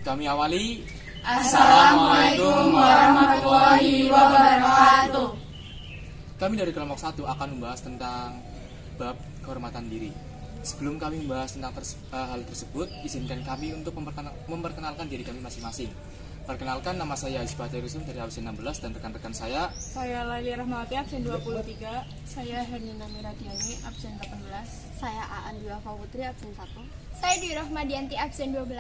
kami awali. Assalamualaikum warahmatullahi wabarakatuh. Kami dari kelompok 1 akan membahas tentang bab kehormatan diri. Sebelum kami membahas tentang hal tersebut, izinkan kami untuk memperkenalkan diri kami masing-masing. Perkenalkan, nama saya Isbah Terusum dari absen 16 dan rekan-rekan saya. Saya Laili Rahmawati absen 23. Saya Hernina Miradiani absen 18. Saya Aan Dwafa Putri absen 1. Saya Dwi Rahmadianti absen 12.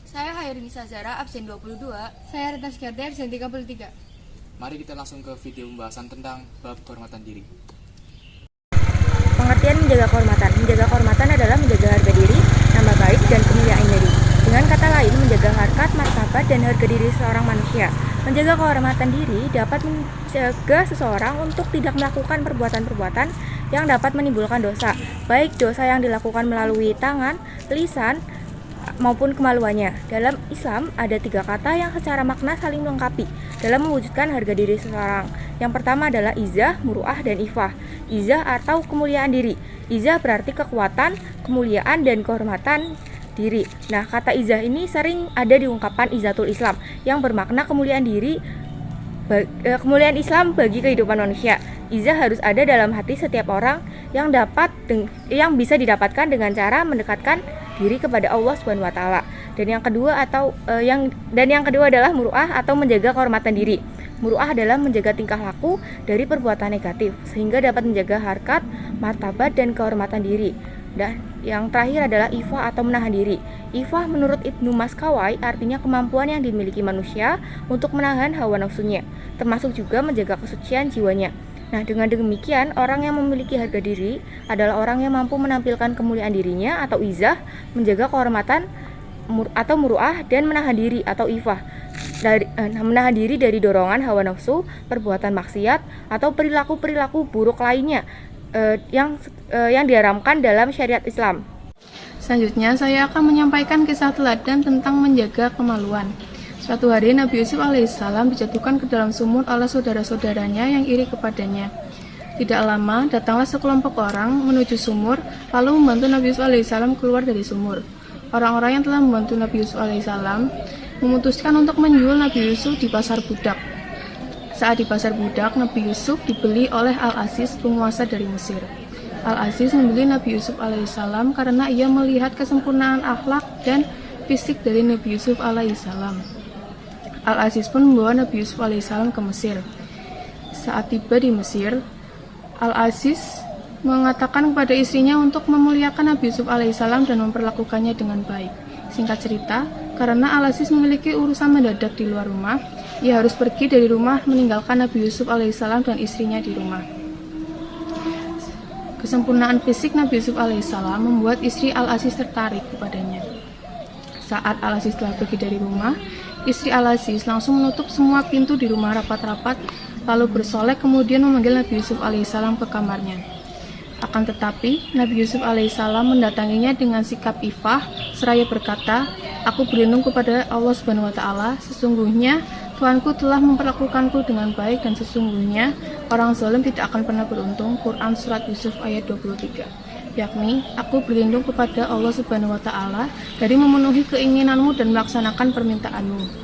Saya Hairunisa Zara absen 22. Saya Rita Skardi absen 33. Mari kita langsung ke video pembahasan tentang bab kehormatan diri. Pengertian menjaga kehormatan. Menjaga kehormatan adalah menjaga harga diri, nama baik, dan kemuliaan diri. Dengan kata lain, menjaga harkat, martabat, dan harga diri seorang manusia. Menjaga kehormatan diri dapat mencegah seseorang untuk tidak melakukan perbuatan-perbuatan yang dapat menimbulkan dosa, baik dosa yang dilakukan melalui tangan, lisan, maupun kemaluannya. Dalam Islam, ada 3 kata yang secara makna saling melengkapi dalam mewujudkan harga diri seseorang. Yang pertama adalah izah, muruah, dan ifah. Izah atau kemuliaan diri. Izah berarti kekuatan, kemuliaan, dan kehormatan diri. Nah, kata izah ini sering ada di ungkapan izatul Islam yang bermakna kemuliaan diri, kemuliaan Islam bagi kehidupan manusia. Izah harus ada dalam hati setiap orang yang bisa didapatkan dengan cara mendekatkan diri kepada Allah Subhanahu wa taala. Dan yang kedua adalah muruah atau menjaga kehormatan diri. Muruah adalah menjaga tingkah laku dari perbuatan negatif sehingga dapat menjaga harkat, martabat, dan kehormatan diri. Dan yang terakhir adalah ifah atau menahan diri. Ifah menurut Ibnu Maskawai artinya kemampuan yang dimiliki manusia untuk menahan hawa nafsunya, termasuk juga menjaga kesucian jiwanya. Nah, dengan demikian, orang yang memiliki harga diri adalah orang yang mampu menampilkan kemuliaan dirinya atau izah, menjaga kehormatan atau muruah, dan menahan diri atau ifah. Menahan diri dari dorongan hawa nafsu, perbuatan maksiat, atau perilaku-perilaku buruk lainnya yang diharamkan dalam syariat Islam. Selanjutnya, saya akan menyampaikan kisah teladan tentang menjaga kemaluan. Suatu hari Nabi Yusuf alaihissalam dijatuhkan ke dalam sumur oleh saudara-saudaranya yang iri kepadanya. Tidak lama, datanglah sekelompok orang menuju sumur, lalu membantu Nabi Yusuf alaihissalam keluar dari sumur. Orang-orang yang telah membantu Nabi Yusuf alaihissalam memutuskan untuk menjual Nabi Yusuf di pasar budak. Saat di pasar budak, Nabi Yusuf dibeli oleh Al-Aziz, penguasa dari Mesir. Al-Aziz membeli Nabi Yusuf alaihissalam karena ia melihat kesempurnaan akhlak dan fisik dari Nabi Yusuf alaihissalam. Al-Aziz pun membawa Nabi Yusuf alaihissalam ke Mesir. Saat tiba di Mesir, Al-Aziz mengatakan kepada istrinya untuk memuliakan Nabi Yusuf alaihissalam dan memperlakukannya dengan baik. Singkat cerita, karena Al-Aziz memiliki urusan mendadak di luar rumah, ia harus pergi dari rumah meninggalkan Nabi Yusuf alaihissalam dan istrinya di rumah. Kesempurnaan fisik Nabi Yusuf alaihissalam membuat istri Al-Aziz tertarik kepadanya. Saat Al-Aziz telah pergi dari rumah, istri Al-Aziz langsung menutup semua pintu di rumah rapat-rapat, lalu bersolek kemudian memanggil Nabi Yusuf alaihissalam ke kamarnya. Akan tetapi, Nabi Yusuf alaihissalam mendatanginya dengan sikap ifah, seraya berkata, "Aku berlindung kepada Allah Subhanahu wa taala, sesungguhnya Tuhanku telah memperlakukanku dengan baik dan sesungguhnya orang zalim tidak akan pernah beruntung." Quran Surat Yusuf ayat 23. Yakni, aku berlindung kepada Allah Subhanahu wa taala dari memenuhi keinginanmu dan melaksanakan permintaanmu.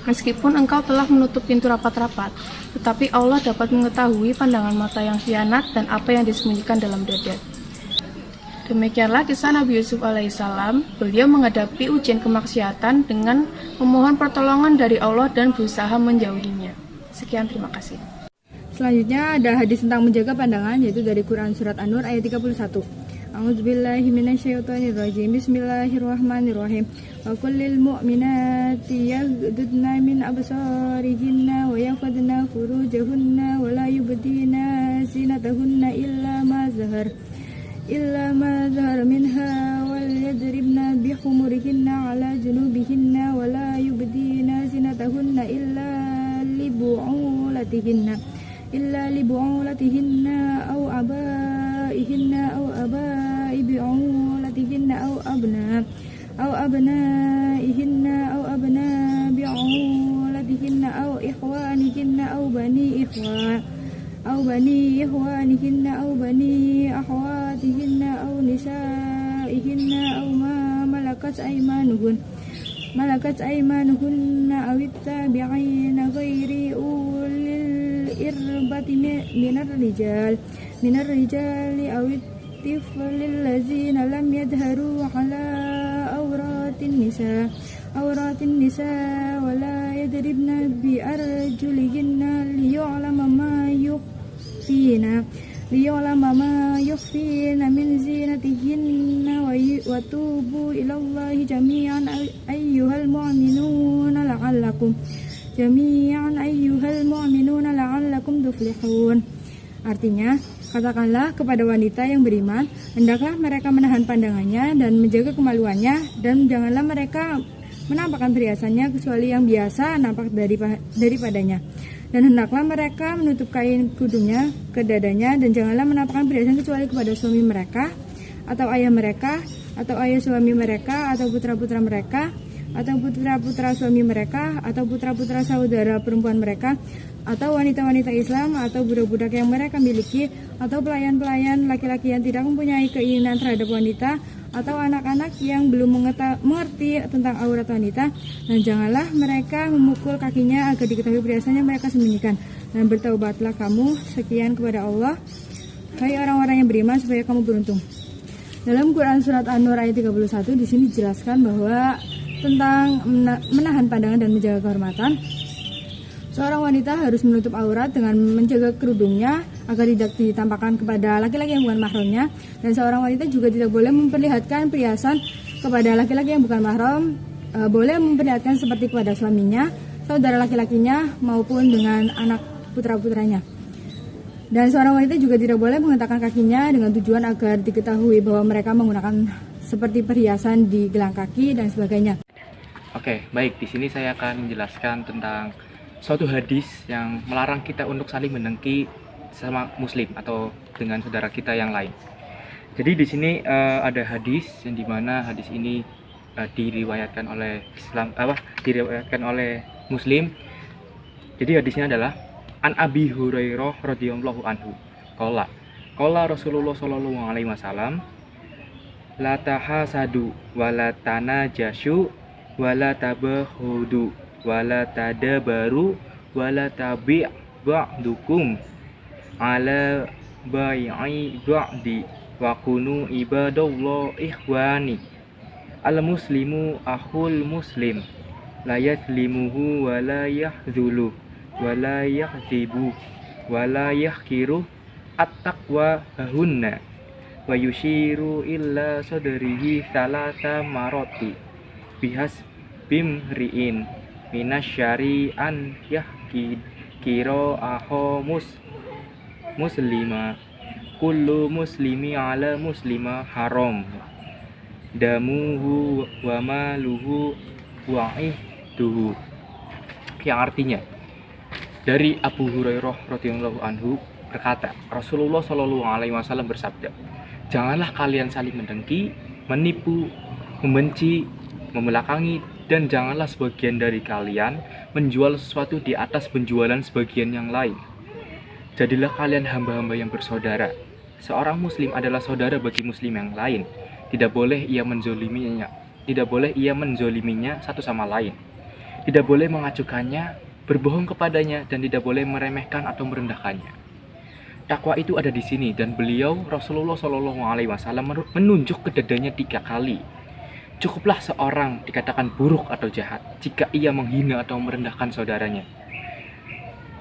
Meskipun engkau telah menutup pintu rapat-rapat, tetapi Allah dapat mengetahui pandangan mata yang khianat dan apa yang disembunyikan dalam dada. Demikianlah kisah Nabi Yusuf alaihissalam. Beliau menghadapi ujian kemaksiatan dengan memohon pertolongan dari Allah dan berusaha menjauhinya. Sekian, terima kasih. Selanjutnya ada hadis tentang menjaga pandangan, yaitu dari Quran Surat An-Nur ayat 31. A'udzubillahi minasyaitonirrajim. Bismillahirrahmanirrahim. Wa kullil mu'minati yaghdudna min absarihinna wa yahfadna furujahunna wa la yubdina zinatahunna illa ma zahar minha wal yadribna bi khumurihinna ala junubihinna wa la yubdina zinatahunna illa li bu'ulatihinna aw abaihinna aw abai bu'ulatihinna aw abnaihinna aw abna bu'ulatihinna aw ikhwanihinna aw bani ikhwanihinna aw bani akhwatihinna aw nisaihinna aw ma malakat ملكت أيمانهن أو التابعين غير أولي الإربة من الرجال أو الطفل الذين لم يظهروا على عورات النساء ولا يضربن بأرجلهن ليعلم ما يخفين من زينتهن وتوبوا إلى الله جميعا أيها المؤمنون لعلكم تفلحون. Artinya, katakanlah kepada wanita yang beriman, hendaklah mereka menahan pandangannya dan menjaga kemaluannya, dan janganlah mereka menampakkan perhiasannya kecuali yang biasa nampak daripadanya. Dan hendaklah mereka menutup kain kudungnya ke dadanya, dan janganlah menampakkan perhiasan kecuali kepada suami mereka, atau ayah mereka, atau ayah suami mereka, atau putra-putra mereka, atau putra-putra suami mereka, atau putra-putra saudara perempuan mereka, atau wanita-wanita Islam, atau budak-budak yang mereka miliki, atau pelayan-pelayan laki-laki yang tidak mempunyai keinginan terhadap wanita, atau anak-anak yang belum mengerti tentang aurat wanita. Dan janganlah mereka memukul kakinya agar diketahui perhiasannya mereka sembunyikan. Dan bertaubatlah kamu sekian kepada Allah, hai orang-orang yang beriman, supaya kamu beruntung. Dalam Quran surat An-Nur ayat 31 di sini dijelaskan bahwa tentang menahan pandangan dan menjaga kehormatan. Seorang wanita harus menutup aurat dengan menjaga kerudungnya agar tidak ditampakkan kepada laki-laki yang bukan mahramnya, dan seorang wanita juga tidak boleh memperlihatkan perhiasan kepada laki-laki yang bukan mahram, boleh memperlihatkan seperti kepada suaminya, saudara laki-lakinya, maupun dengan anak putra-putranya. Dan seorang wanita juga tidak boleh menghentakkan kakinya dengan tujuan agar diketahui bahwa mereka menggunakan seperti perhiasan di gelang kaki dan sebagainya. Oke, baik. Di sini saya akan menjelaskan tentang suatu hadis yang melarang kita untuk saling mendengki sama muslim atau dengan saudara kita yang lain. Jadi di sini ada hadis yang dimana hadis ini diriwayatkan oleh diriwayatkan oleh Muslim. Jadi hadisnya adalah An Abi Hurairah radhiyallahu anhu. Qala Rasulullah sallallahu alaihi wasallam, la tahasadu wala tanajashu wala tabahudu wala tadabaru wala tabi' ba'dukum ala bai'i ba'di wa kunu ibadallah ikhwani. Al muslimu akhul muslim, la yadlimuhu wa la yahzulu wa la yahzibu wa la yahkiru at-taqwa hahunna wa yushiru illa sadrihi salasa maroti bihas bimri'in minasyari an yahkiro aho muslima kullu muslimi ala muslima haram damuhu wa maluhu wa'ihduhu. Yang artinya, dari Abu Hurairah radhiyallahu anhu berkata, Rasulullah shallallahu alaihi wasallam bersabda, janganlah kalian saling mendengki, menipu, membenci, membelakangi, dan janganlah sebagian dari kalian menjual sesuatu di atas penjualan sebagian yang lain. Jadilah kalian hamba-hamba yang bersaudara. Seorang muslim adalah saudara bagi muslim yang lain. Tidak boleh ia menzoliminya satu sama lain. Tidak boleh mengacukannya, berbohong kepadanya, dan tidak boleh meremehkan atau merendahkannya. Takwa itu ada di sini, dan beliau Rasulullah SAW menunjuk ke dadanya 3 kali. Cukuplah seorang dikatakan buruk atau jahat jika ia menghina atau merendahkan saudaranya.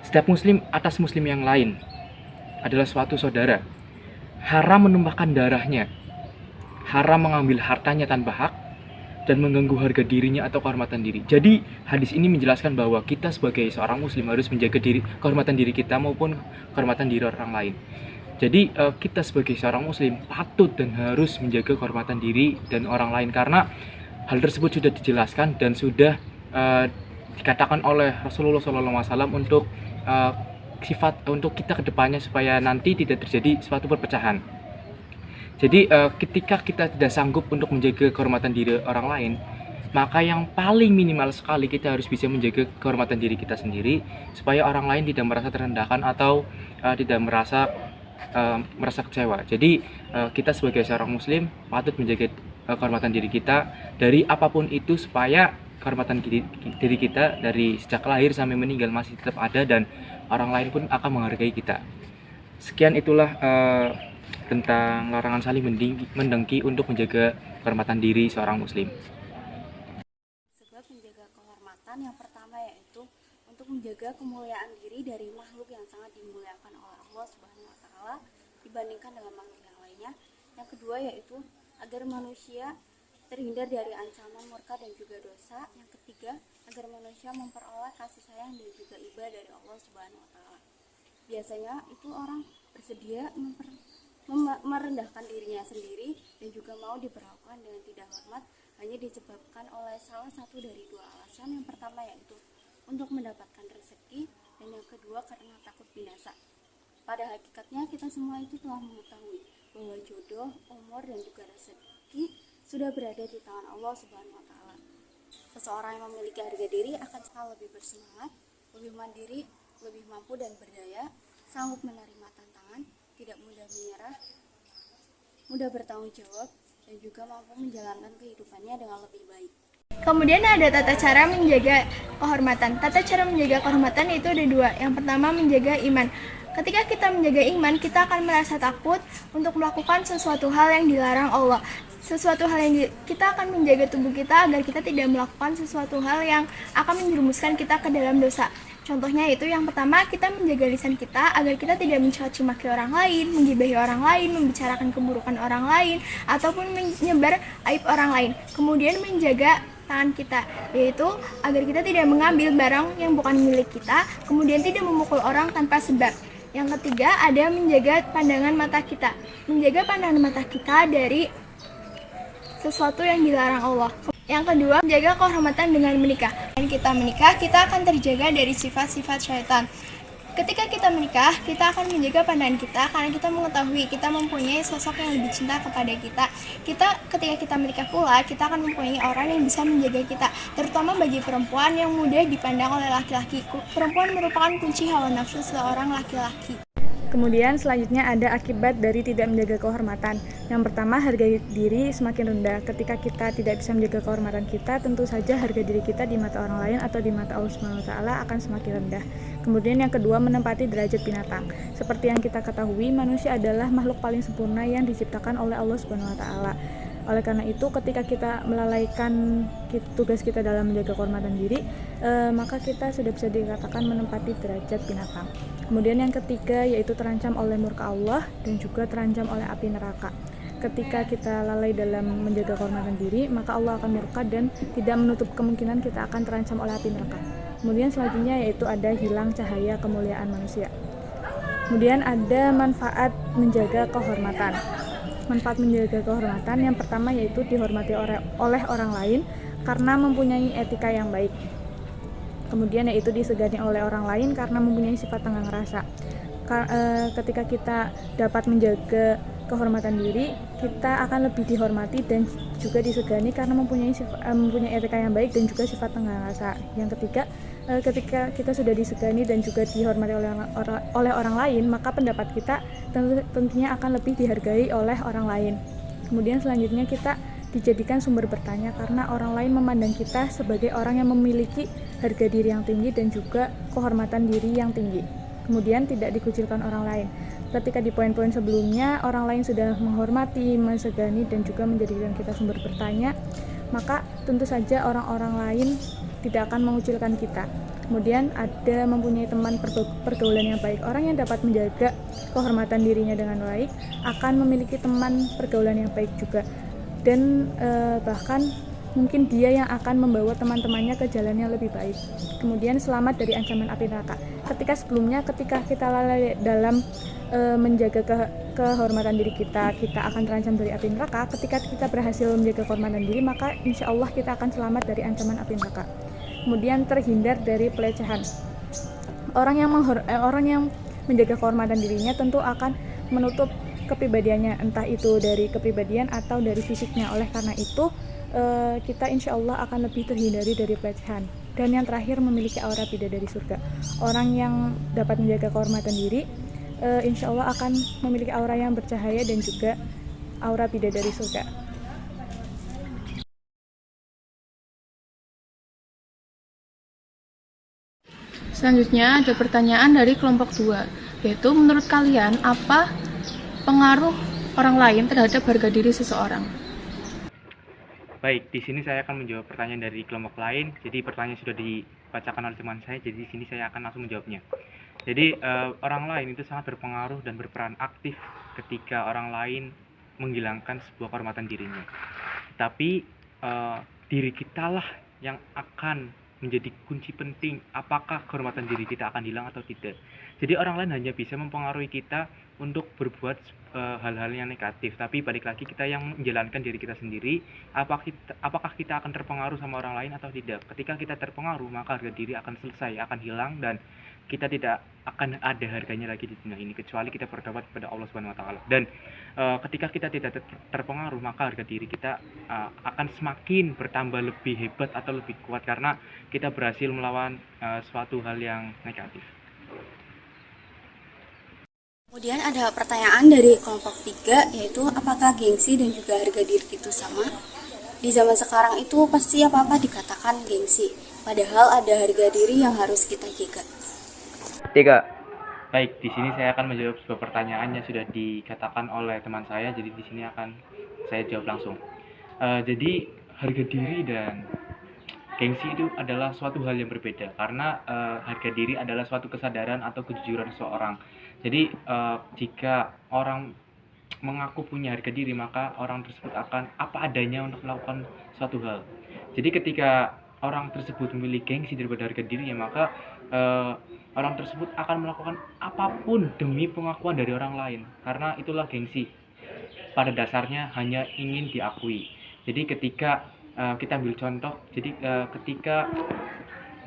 Setiap muslim atas muslim yang lain adalah suatu saudara. Haram menumpahkan darahnya, haram mengambil hartanya tanpa hak, dan mengganggu harga dirinya atau kehormatan diri. Jadi hadis ini menjelaskan bahwa kita sebagai seorang muslim harus menjaga kehormatan diri kita maupun kehormatan diri orang lain. Jadi kita sebagai seorang muslim patut dan harus menjaga kehormatan diri dan orang lain, karena hal tersebut sudah dijelaskan dan sudah dikatakan oleh Rasulullah SAW untuk untuk kita kedepannya supaya nanti tidak terjadi suatu perpecahan. Jadi ketika kita tidak sanggup untuk menjaga kehormatan diri orang lain, maka yang paling minimal sekali kita harus bisa menjaga kehormatan diri kita sendiri supaya orang lain tidak merasa terendahkan atau tidak merasa kecewa. Jadi kita sebagai seorang muslim patut menjaga kehormatan diri kita dari apapun itu supaya kehormatan diri kita dari sejak lahir sampai meninggal masih tetap ada, dan orang lain pun akan menghargai kita. Sekian itulah tentang larangan saling mendengki untuk menjaga kehormatan diri seorang muslim. Sebab menjaga kehormatan yang pertama yaitu untuk menjaga kemuliaan diri dari makhluk yang sangat dimuliakan oleh Allah Subhanahu wa taala dibandingkan dengan makhluk yang lainnya. Yang kedua yaitu agar manusia terhindar dari ancaman murka dan juga dosa. Yang ketiga, agar manusia memperoleh kasih sayang dan juga iba dari Allah Subhanahu wa taala. Biasanya itu orang bersedia merendahkan dirinya sendiri dan juga mau diperlakukan dengan tidak hormat hanya disebabkan oleh salah satu dari dua alasan. Yang pertama yaitu untuk mendapatkan rezeki, dan yang kedua karena takut binasa. Pada hakikatnya kita semua itu telah mengetahui bahwa jodoh, umur, dan juga rezeki sudah berada di tangan Allah Subhanahu wa taala. Seseorang yang memiliki harga diri akan selalu lebih bersemangat, lebih mandiri, lebih mampu dan berdaya, sanggup menerima tantangan, tidak mudah menyerah, mudah bertanggung jawab, dan juga mampu menjalankan kehidupannya dengan lebih baik. Kemudian ada tata cara menjaga kehormatan. Tata cara menjaga kehormatan itu ada dua. Yang pertama menjaga iman. Ketika kita menjaga iman, kita akan merasa takut untuk melakukan sesuatu hal yang dilarang Allah. Kita akan menjaga tubuh kita agar kita tidak melakukan sesuatu hal yang akan menjerumuskan kita ke dalam dosa. Contohnya itu yang pertama, kita menjaga lisan kita agar kita tidak mencaci maki orang lain, menggibahi orang lain, membicarakan keburukan orang lain, ataupun menyebar aib orang lain. Kemudian menjaga tangan kita, yaitu agar kita tidak mengambil barang yang bukan milik kita, kemudian tidak memukul orang tanpa sebab. Yang ketiga ada menjaga pandangan mata kita. Menjaga pandangan mata kita dari sesuatu yang dilarang Allah. Yang kedua, menjaga kehormatan dengan menikah. Dan kita menikah, kita akan terjaga dari sifat-sifat syaitan. Ketika kita menikah, kita akan menjaga pandangan kita karena kita mengetahui kita mempunyai sosok yang lebih cinta kepada kita. Ketika kita menikah pula, kita akan mempunyai orang yang bisa menjaga kita, terutama bagi perempuan yang mudah dipandang oleh laki-laki. Perempuan merupakan kunci hawa nafsu seorang laki-laki. Kemudian selanjutnya ada akibat dari tidak menjaga kehormatan. Yang pertama, harga diri semakin rendah. Ketika kita tidak bisa menjaga kehormatan kita, tentu saja harga diri kita di mata orang lain atau di mata Allah Subhanahu wa taala akan semakin rendah. Kemudian yang kedua, menempati derajat binatang. Seperti yang kita ketahui, manusia adalah makhluk paling sempurna yang diciptakan oleh Allah Subhanahu wa taala. Oleh karena itu, ketika kita melalaikan tugas kita dalam menjaga kehormatan diri, maka kita sudah bisa dikatakan menempati derajat binatang. Kemudian yang ketiga yaitu terancam oleh murka Allah dan juga terancam oleh api neraka. Ketika kita lalai dalam menjaga kehormatan diri, maka Allah akan murka dan tidak menutup kemungkinan kita akan terancam oleh api neraka. Kemudian selanjutnya yaitu ada hilang cahaya kemuliaan manusia. Kemudian ada manfaat menjaga kehormatan. Manfaat menjaga kehormatan yang pertama yaitu dihormati oleh orang lain karena mempunyai etika yang baik. Kemudian yaitu disegani oleh orang lain karena mempunyai sifat tenggang rasa. Ketika kita dapat menjaga kehormatan diri, kita akan lebih dihormati dan juga disegani karena mempunyai etika yang baik dan juga sifat tenggang rasa. Yang ketiga, ketika kita sudah disegani dan juga dihormati oleh orang lain, maka pendapat kita tentunya akan lebih dihargai oleh orang lain. Kemudian selanjutnya kita dijadikan sumber bertanya karena orang lain memandang kita sebagai orang yang memiliki harga diri yang tinggi dan juga kehormatan diri yang tinggi. Kemudian tidak dikucilkan orang lain. Ketika di poin-poin sebelumnya orang lain sudah menghormati, mensegani dan juga menjadikan kita sumber bertanya, maka tentu saja orang-orang lain tidak akan mengucilkan kita. Kemudian ada mempunyai teman pergaulan yang baik. Orang yang dapat menjaga kehormatan dirinya dengan baik akan memiliki teman pergaulan yang baik juga. Dan bahkan mungkin dia yang akan membawa teman-temannya ke jalan yang lebih baik. Kemudian selamat dari ancaman api neraka. Ketika kita lalai dalam menjaga kehormatan diri kita akan terancam dari api neraka. Ketika kita berhasil menjaga kehormatan diri, maka insya Allah kita akan selamat dari ancaman api neraka. Kemudian terhindar dari pelecehan. Orang yang menjaga kehormatan dirinya tentu akan menutup kepribadiannya, entah itu dari kepribadian atau dari fisiknya. Oleh karena itu kita insya Allah akan lebih terhindari dari pelecehan. Dan yang terakhir, memiliki aura bidadari surga. Orang yang dapat menjaga kehormatan diri insya Allah akan memiliki aura yang bercahaya dan juga aura bidadari surga. Selanjutnya ada pertanyaan dari kelompok 2, yaitu menurut kalian apa pengaruh orang lain terhadap harga diri seseorang? Baik, di sini saya akan menjawab pertanyaan dari kelompok lain. Jadi pertanyaan sudah dibacakan oleh teman saya, jadi di sini saya akan langsung menjawabnya. Jadi orang lain itu sangat berpengaruh dan berperan aktif ketika orang lain menghilangkan sebuah kehormatan dirinya. Tapi diri kitalah yang akan menjadi kunci penting apakah kehormatan diri kita akan hilang atau tidak. Jadi orang lain hanya bisa mempengaruhi kita untuk berbuat hal-hal yang negatif, tapi balik lagi kita yang menjalankan diri kita sendiri, apakah kita akan terpengaruh sama orang lain atau tidak. Ketika kita terpengaruh, maka harga diri akan selesai, akan hilang, dan kita tidak akan ada harganya lagi di dunia ini kecuali kita bertobat kepada Allah Subhanahu wa taala. Dan ketika kita tidak terpengaruh, maka harga diri kita akan semakin bertambah lebih hebat atau lebih kuat karena kita berhasil melawan suatu hal yang negatif. Kemudian ada pertanyaan dari kelompok 3, yaitu apakah gengsi dan juga harga diri itu sama? Di zaman sekarang itu pasti apa-apa dikatakan gengsi, padahal ada harga diri yang harus kita jaga. 3. Baik, di sini saya akan menjawab sebuah pertanyaan yang sudah dikatakan oleh teman saya, jadi di sini akan saya jawab langsung. Jadi harga diri dan gengsi itu adalah suatu hal yang berbeda karena harga diri adalah suatu kesadaran atau kejujuran seseorang. Jadi jika orang mengaku punya harga diri, maka orang tersebut akan apa adanya untuk melakukan suatu hal. Jadi ketika orang tersebut memilih gengsi daripada harga dirinya, maka orang tersebut akan melakukan apapun demi pengakuan dari orang lain, karena itulah gengsi. Pada dasarnya hanya ingin diakui. Jadi ketika kita ambil contoh, jadi ketika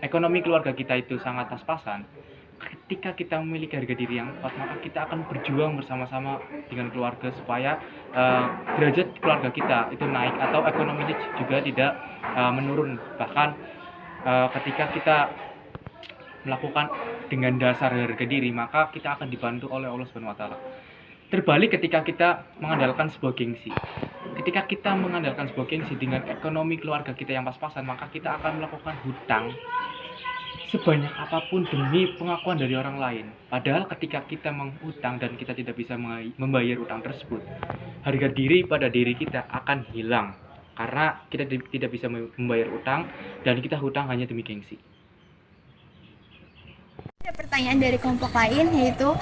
ekonomi keluarga kita itu sangat pas-pasan, ketika kita memiliki harga diri yang kuat, maka kita akan berjuang bersama-sama dengan keluarga supaya derajat keluarga kita itu naik atau ekonominya juga tidak menurun. Bahkan ketika kita melakukan dengan dasar harga diri, maka kita akan dibantu oleh Allah Subhanahu wa taala. Terbalik ketika kita mengandalkan sebuah gengsi. Ketika kita mengandalkan sebuah gengsi dengan ekonomi keluarga kita yang pas-pasan, maka kita akan melakukan hutang sebanyak apapun demi pengakuan dari orang lain. Padahal ketika kita menghutang dan kita tidak bisa membayar utang tersebut, harga diri pada diri kita akan hilang karena kita tidak bisa membayar utang dan kita hutang hanya demi gengsi. Ada pertanyaan dari kelompok lain, yaitu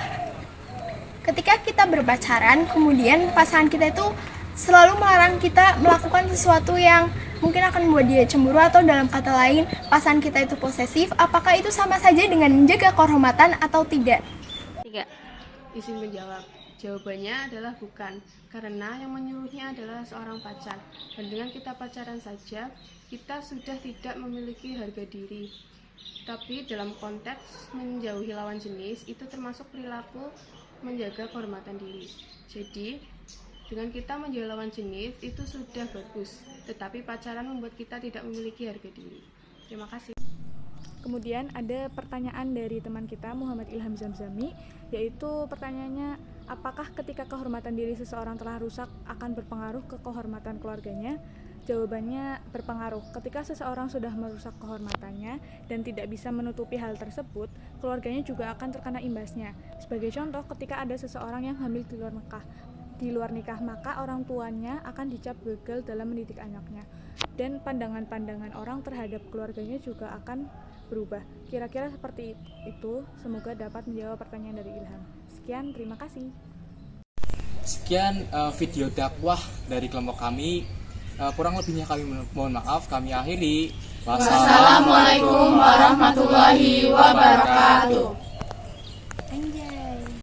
ketika kita berpacaran, kemudian pasangan kita itu selalu melarang kita melakukan sesuatu yang mungkin akan membuat dia cemburu, atau dalam kata lain, pasangan kita itu posesif, apakah itu sama saja dengan menjaga kehormatan atau tidak? 3. Izin menjawab. Jawabannya adalah bukan, karena yang menyuruhnya adalah seorang pacar. Dan dengan kita pacaran saja, kita sudah tidak memiliki harga diri. Tapi dalam konteks menjauhi lawan jenis, itu termasuk perilaku menjaga kehormatan diri. Jadi, dengan kita menjauhi lawan jenis, itu sudah bagus. Tetapi pacaran membuat kita tidak memiliki harga diri. Terima kasih. Kemudian ada pertanyaan dari teman kita Muhammad Ilham Zamzami, yaitu pertanyaannya, apakah ketika kehormatan diri seseorang telah rusak akan berpengaruh ke kehormatan keluarganya? Jawabannya berpengaruh. Ketika seseorang sudah merusak kehormatannya dan tidak bisa menutupi hal tersebut, keluarganya juga akan terkena imbasnya. Sebagai contoh, ketika ada seseorang yang hamil di luar nikah, maka orang tuanya akan dicap gagal dalam mendidik anaknya. Dan pandangan-pandangan orang terhadap keluarganya juga akan berubah. Kira-kira seperti itu. Semoga dapat menjawab pertanyaan dari Ilham. Sekian, terima kasih. Sekian video dakwah dari kelompok kami. Kurang lebihnya kami mohon maaf. Kami akhiri. Wassalamualaikum warahmatullahi wabarakatuh.